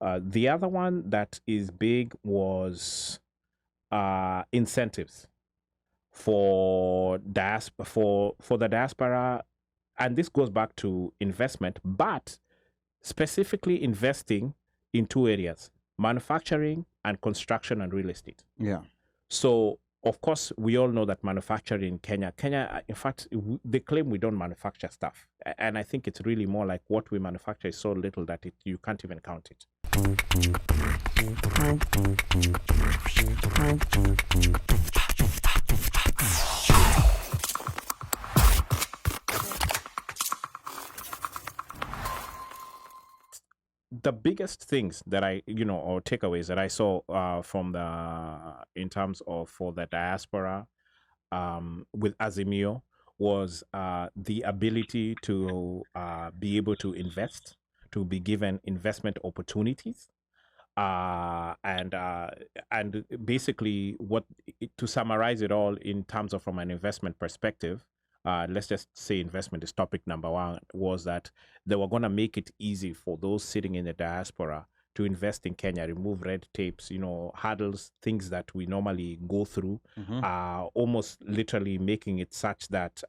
The other one that is big was incentives for the diaspora, and this goes back to investment, but specifically investing in two areas: manufacturing and construction and real estate. Yeah. So, of course, we all know that manufacturing in Kenya, in fact, they claim we don't manufacture stuff. And I think it's really more like what we manufacture is so little that you can't even count it. The biggest things that or takeaways that I saw from in terms of for the diaspora with AZIMIO was the ability to be able to invest, to be given investment opportunities. And basically to summarize it all in terms of from an investment perspective, let's just say investment is topic number one, was that they were going to make it easy for those sitting in the diaspora to invest in Kenya, remove red tapes, hurdles, things that we normally go through, almost literally making it such that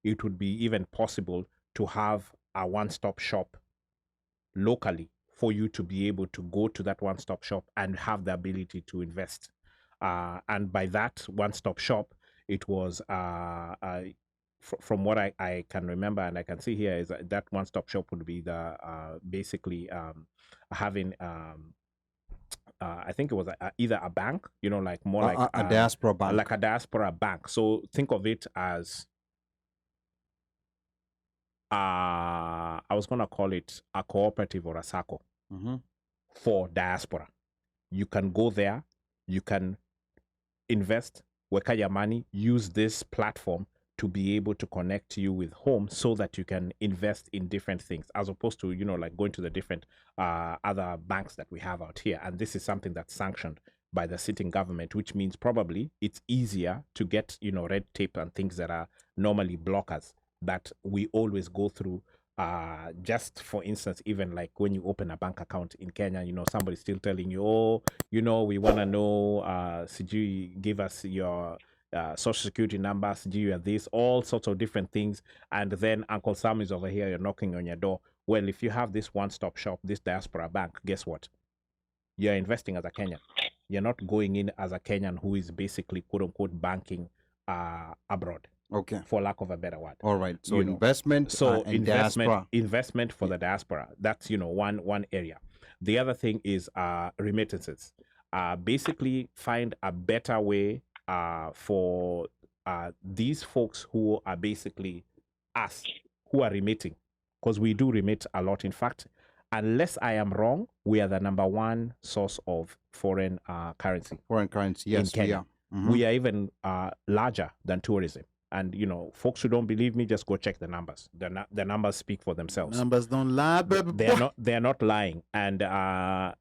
it would be even possible to have a one-stop shop locally for you to be able to go to that one-stop shop and have the ability to invest. And by that one-stop shop, it was from what I can remember and I can see here is that one-stop shop would be the basically having I think it was either a bank, like more like a diaspora bank, like a diaspora bank. So think of it as I was gonna call it a cooperative or a SACCO for diaspora. You can go there, you can invest, work out your money, use this platform to be able to connect you with home so that you can invest in different things, as opposed to, like going to the different other banks that we have out here. And this is something that's sanctioned by the sitting government, which means probably it's easier to get, red tape and things that are normally blockers that we always go through. Just for instance, even like when you open a bank account in Kenya, somebody's still telling you, oh, we want to know, Sijui, give us your social security numbers, do you have this, all sorts of different things. And then Uncle Sam is over here, you're knocking on your door. Well, if you have this one-stop shop, this diaspora bank, guess what? You're investing as a Kenyan. You're not going in as a Kenyan who is basically quote-unquote banking abroad. Okay. For lack of a better word. All right. So investment and diaspora. Investment for the diaspora. That's, one area. The other thing is remittances. Basically find a better way for these folks who are basically us, who are remitting, because we do remit a lot. In fact, unless I am wrong, we are the number one source of foreign currency. Foreign currency, yes, in Kenya. We are even larger than tourism. And, folks who don't believe me, just go check the numbers. The numbers speak for themselves. Numbers don't lie, baby. They're not lying. And I'd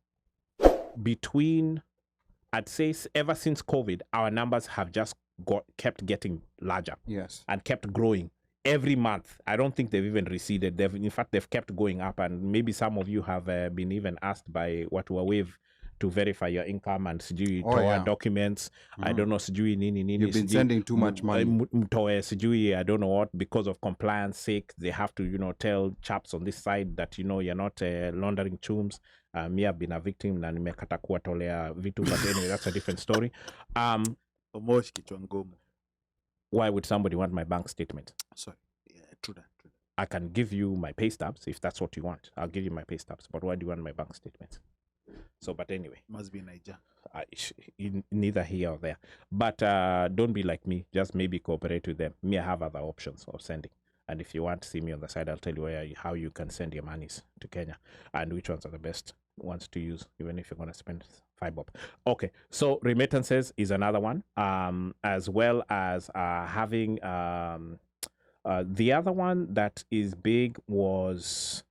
say ever since COVID, our numbers have just kept getting larger. Yes. And kept growing every month. I don't think they've even receded. In fact, they've kept going up. And maybe some of you have been even asked by Wave to verify your income and sijui documents. I don't know, sijui nini. You've been sending too much money. Sijui, I don't know what, because of compliance sake, they have to, tell chaps on this side that, you're not laundering chums. Me, I've been a victim na nimekata kuwatolea vitu, but anyway, that's a different story. Why would somebody want my bank statement? Sorry. Yeah, true that. I can give you my pay stubs if that's what you want. I'll give you my pay stubs, but why do you want my bank statement? So, but anyway. Must be Niger. Neither here or there. But don't be like me. Just maybe cooperate with them. Me, I have other options of sending. And if you want to see me on the side, I'll tell you how you can send your monies to Kenya and which ones are the best ones to use, even if you're going to spend $5. Okay, so remittances is another one, as well as having the other one that is big was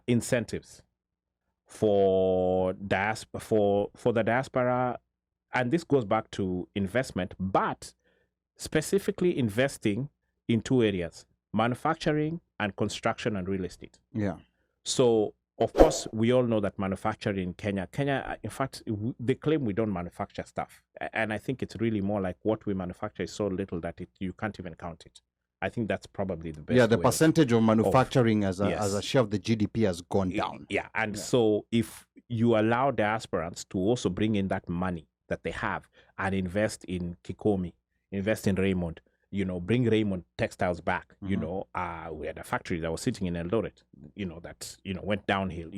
incentives for the diaspora, and this goes back to investment, but specifically investing in two areas: manufacturing and construction and real estate. Yeah. So of course, we all know that manufacturing in Kenya, in fact, they claim we don't manufacture stuff. And I think it's really more like what we manufacture is so little that you can't even count it. I think that's probably the best. Yeah, the percentage of manufacturing as a share of the GDP has gone down. Yeah, and so if you allow diasporans to also bring in that money that they have and invest in Kikomi, invest in Raymond, bring Raymond textiles back. We had a factory that was sitting in Eldoret, that went downhill.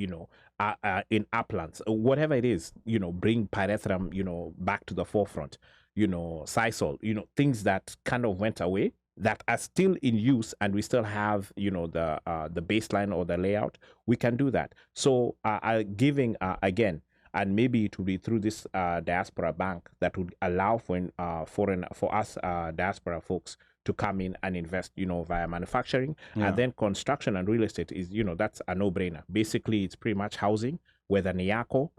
In uplands, whatever it is, bring pyrethrum, back to the forefront. Sisal, things that kind of went away that are still in use, and we still have, the baseline or the layout. We can do that. So, giving again. And maybe it will be through this diaspora bank that would allow for us diaspora folks to come in and invest, via manufacturing. And then construction and real estate is, that's a no-brainer. Basically, it's pretty much housing, whether Niyako,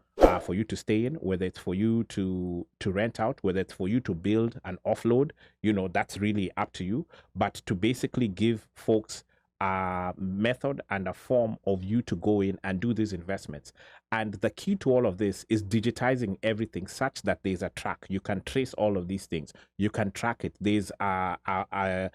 for you to stay in, whether it's for you to rent out, whether it's for you to build and offload, that's really up to you. But to basically give folks a method and a form of you to go in and do these investments. And the key to all of this is digitizing everything such that there's a track. You can trace all of these things. You can track it. There's a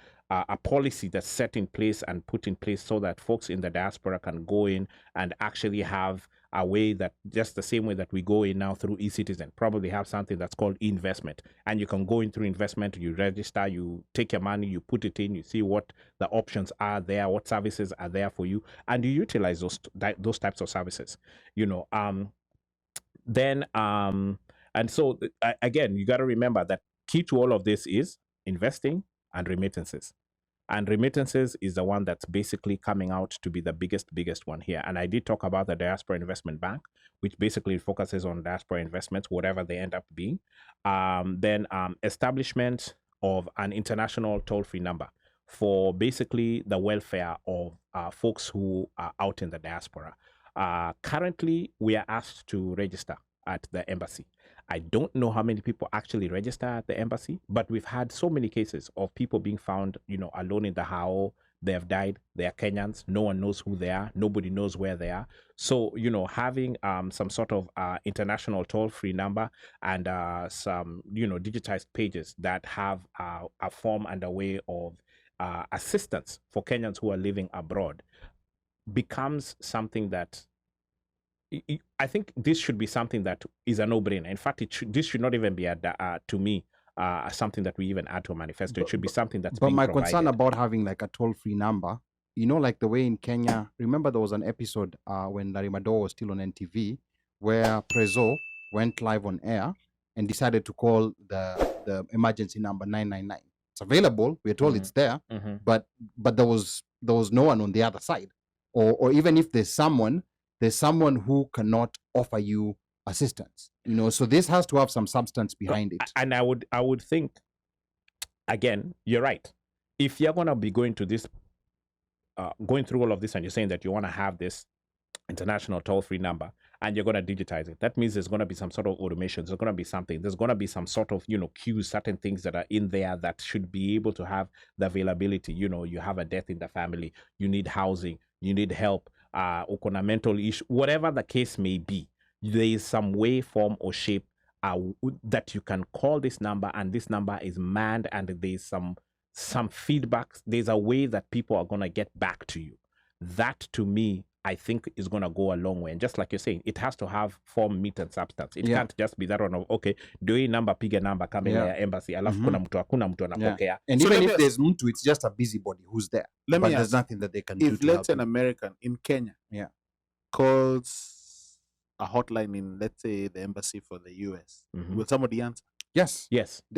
policy that's set in place and put in place so that folks in the diaspora can go in and actually have a way that, just the same way that we go in now through eCitizen, probably have something that's called investment. And you can go in through investment, you register, you take your money, you put it in, you see what the options are there, what services are there for you, and you utilize those types of services. And so again, you got to remember that key to all of this is investing and remittances. And remittances is the one that's basically coming out to be the biggest one here. And I did talk about the Diaspora Investment Bank, which basically focuses on diaspora investments, whatever they end up being. Then establishment of an international toll-free number for basically the welfare of folks who are out in the diaspora. Currently, we are asked to register at the embassy. I don't know how many people actually register at the embassy, but we've had so many cases of people being found, alone in the Hao. They have died. They are Kenyans. No one knows who they are. Nobody knows where they are. So, having some sort of international toll-free number and some, digitized pages that have a form and a way of assistance for Kenyans who are living abroad becomes something that I think this should be something that is a no-brainer. In fact, this should not even be to me something that we even add to a manifesto. It should be something that's being provided. But my concern about having like a toll-free number, like the way in Kenya, remember there was an episode when Larry Madowo was still on NTV where Prezo went live on air and decided to call the emergency number 999. It's available. We're told it's there, but there was no one on the other side. Or even if there's someone who cannot offer you assistance, so this has to have some substance behind it. And I would think, again, you're right. If you're going to be going to this, going through all of this, and you're saying that you want to have this international toll-free number and you're going to digitize it, that means there's going to be some sort of automation. There's going to be something. There's going to be some sort of, queues, certain things that are in there that should be able to have the availability. You have a death in the family. You need housing. You need help. Ukona mental issue, whatever the case may be, there is some way, form, or shape that you can call this number, and this number is manned, and there's some feedback. There's a way that people are going to get back to you. That, to me, I think is going to go a long way. And just like you're saying, it has to have form, meat, and substance. It can't just be that one of, okay, do a number, piga number, come in your embassy, alafu kuna mtu anapokea. And even if there's mtu, it's just a busybody who's there. But there's nothing that they can do. If let's say an American in Kenya calls a hotline in, let's say, the embassy for the US, will somebody answer? Yes.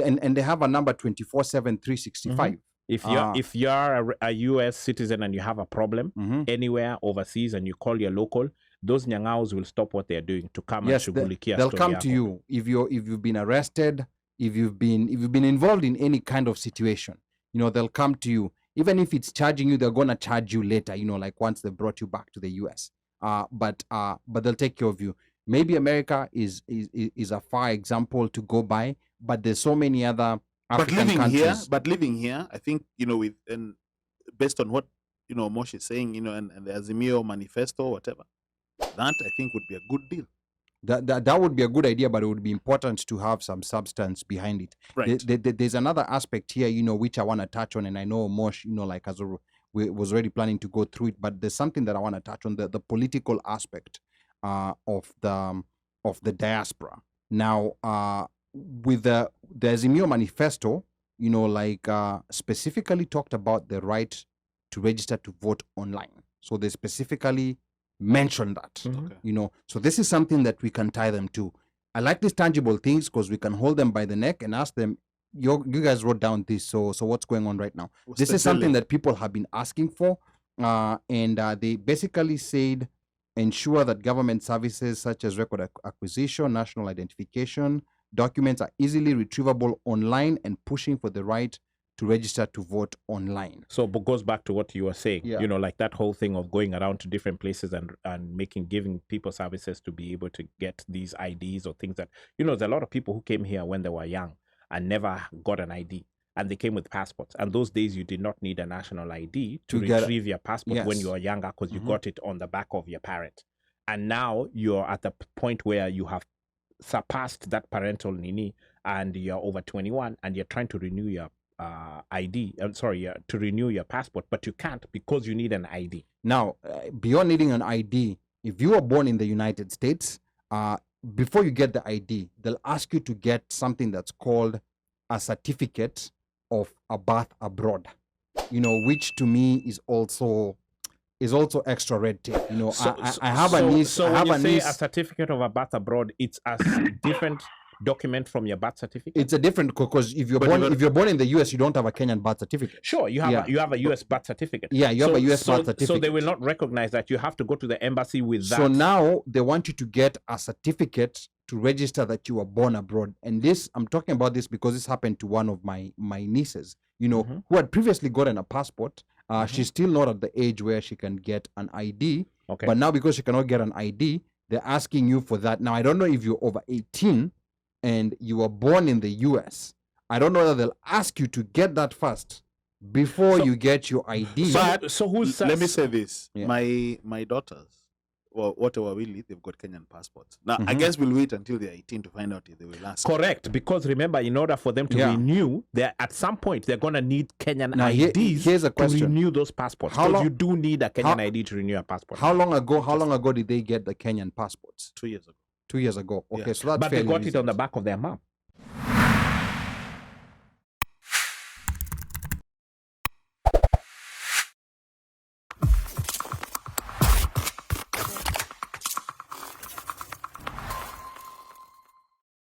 And they have a number 24/7, 365. If you're a US citizen and you have a problem anywhere overseas and you call your local, those nyangaos will stop what they're doing to come and shughulikia. They'll come to you if you've been arrested, if you've been involved in any kind of situation. They'll come to you. Even if it's charging you, they're gonna charge you later. Like once they brought you back to the US. But they'll take care of you. Maybe America is a far example to go by, but there's so many other African countries. But living here, I think, based on what, Mosh is saying, and the AZIMIO manifesto, whatever, That, I think, would be a good deal. That would be a good idea, but it would be important to have some substance behind it. Right. There's another aspect here, which I want to touch on, and I know Mosh, like was already planning to go through it, but there's something that I want to touch on, the political aspect of the diaspora. Now, with the AZIMIO Manifesto, specifically talked about the right to register to vote online. So they specifically mentioned that, Okay. So this is something that we can tie them to. I like these tangible things because we can hold them by the neck and ask them, you guys wrote down this, so what's going on right now? This is something that people have been asking for, and they basically said, ensure that government services such as record acquisition, national identification documents are easily retrievable online, and pushing for the right to register to vote online. So it goes back to what you were saying, Yeah. Like that whole thing of going around to different places and giving people services to be able to get these IDs or things that, there's a lot of people who came here when they were young and never got an ID, and they came with passports. And those days you did not need a national ID to retrieve your passport when you were younger, because you got it on the back of your parent. And now you're at the point where you have surpassed that parental nini and you're over 21 and you're trying to renew your to renew your passport, but you can't because you need an ID. Now, beyond needing an ID, if you were born in the United States, before you get the ID, they'll ask you to get something that's called a certificate of a birth abroad, which to me is also extra red tape. I have a niece. So when you say a certificate of a birth abroad, it's a different document from your birth certificate. It's a different, because if you're born in the US, you don't have a Kenyan birth certificate. Sure, you have a US birth certificate. Yeah, you have a US birth certificate. So they will not recognize that. You have to go to the embassy with that. So now they want you to get a certificate to register that you were born abroad. And this, I'm talking about this because this happened to one of my nieces, who had previously gotten a passport. She's still not at the age where she can get an ID. Okay. But now, because she cannot get an ID, they're asking you for that. Now, I don't know if you're over 18 and you were born in the US. I don't know whether they'll ask you to get that first before you get your ID. But let me say this. Yeah. My daughters, well, whatever we live, they've got Kenyan passports. Now, I guess we'll wait until they're 18 to find out if they will ask. Correct, because remember, in order for them to renew, at some point they're going to need Kenyan IDs here's a question. To renew those passports. Because you do need a Kenyan ID to renew a passport. How long ago did they get the Kenyan passports? 2 years ago. 2 years ago. Okay, so that's but they got it on the back of their mom.